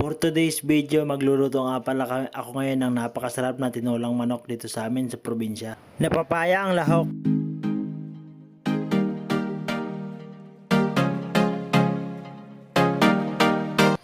For today's video, magluluto nga pala ako ngayon ng napakasarap na tinulang manok dito sa amin sa probinsya. Napapaya ang lahok.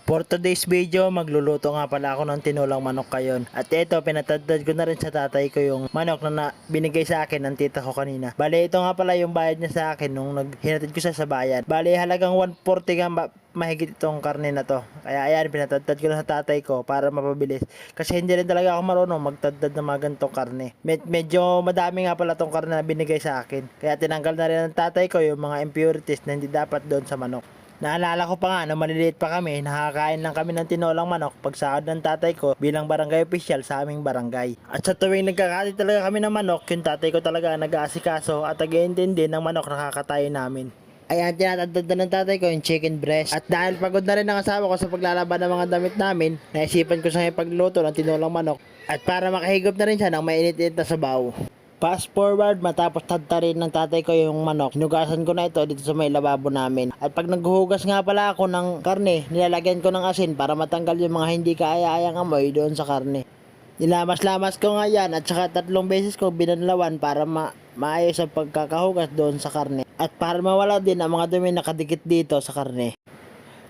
For today's video, magluluto nga pala ako ng tinulang manok kayon. At ito, pinatadtad ko na rin sa tatay ko yung manok na binigay sa akin ng tita ko kanina. Bale, ito nga pala yung bayad niya sa akin nung hinatid ko siya sa bayan. Bale, halagang 140 nga mahigit itong karne na to. Kaya ayan, pinatadtad ko na sa tatay ko para mapabilis. Kasi hindi rin talaga ako marunong magtadtad ng mga ganitong karne. Medyo madami nga pala tong karne na binigay sa akin. Kaya tinanggal na rin ng tatay ko yung mga impurities na hindi dapat doon sa manok. Naalala ko pa nga, nung maliliit pa kami, nakakain lang kami ng tinolang manok pagsahod ng tatay ko bilang barangay official sa aming barangay. At sa tuwing nagkakati talaga kami ng manok, yung tatay ko talaga nag-aasikaso at nag-iintindi ng manok na kakatayin namin. Ayan, tinatadtad ng tatay ko yung chicken breast. At dahil pagod na rin ang asawa ko sa paglalaban ng mga damit namin, naisipan ko siya ipagluto ng tinolang manok. At para makahigop na rin siya ng mainit-init na sabaw. Fast forward, matapos tadtarin ng tatay ko yung manok, hinugasan ko na ito dito sa may lababo namin. At pag naghuhugas nga pala ako ng karne, nilalagyan ko ng asin para matanggal yung mga hindi kaaya-ayang amoy doon sa karne. Nilamas-lamas ko nga yan at saka 3 beses ko binanlawan para maayos ang pagkakahugas doon sa karne. At para mawala din ang mga dumi nakadikit dito sa karne.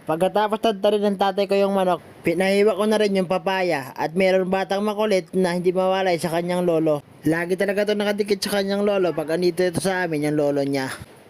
Pagkatapos tadtarin ng tatay ko yung manok, pinahiwa ko na rin yung papaya at meron batang makulit na hindi mawalay sa kanyang lolo. Lagi talaga ito nakadikit sa kanyang lolo pag andito ito sa amin yung lolo niya.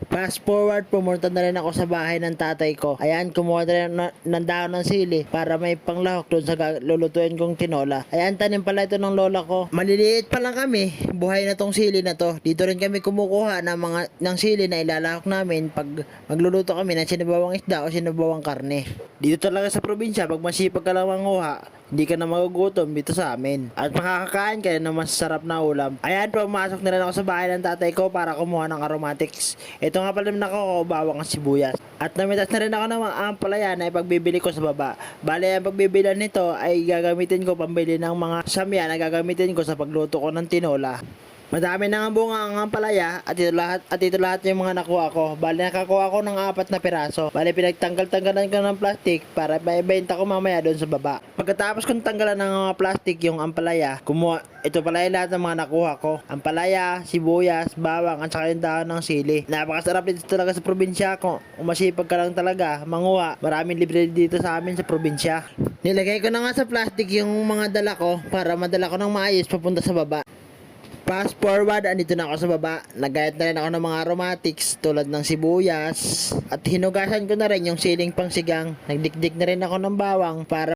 Fast forward, pumunta na rin ako sa bahay ng tatay ko. Ayan, kumuha na rin ng dahon ng sili para may panglahok doon sa lulutuin kong tinola. Ayan, tanim pala ito ng lola ko. Maliliit pa lang kami, buhay na tong sili na to. Dito rin kami kumukuha ng sili na ilalahok namin pag magluluto kami ng sinabawang isda o sinabawang karne. Dito talaga sa probinsya, pag masipag ka lang manguha, hindi ka na magugutom dito sa amin. At makakakain ka ng masarap na ulam. Ayan, pumasok na rin ako sa bahay ng tatay ko para kumuha ng aromatics. Ito nga pala naman ako, bawang at sibuyas. At namitas na rin ako ng mga ampalaya na ipagbibili ko sa baba. Bale, ang pagbibilan nito ay gagamitin ko pambili ng mga samya na gagamitin ko sa pagluto ko ng tinola. Madami na nga bunga ang ampalaya at ito lahat yung mga nakuha ko. Bale, nakakuha ko ng 4 na piraso. Bale, pinagtanggal-tanggalan ko ng plastic para maibenta ko mamaya doon sa baba. Pagkatapos kong tanggalan ng mga plastic yung ampalaya, ito pala yung lahat ng mga nakuha ko. Ampalaya, sibuyas, bawang at saka yung dahon ng sili. Napakasarap dito talaga sa probinsya ko. Kung masipag ka lang talaga, manguha. Maraming libre dito sa amin sa probinsya. Nilagay ko na nga sa plastic yung mga dala ko para madala ko ng maayos papunta sa baba. Fast forward, andito na ako sa baba. Nagayat na rin ako ng mga aromatics tulad ng sibuyas. At hinugasan ko na rin yung siling pangsigang. Nagdikdik na rin ako ng bawang para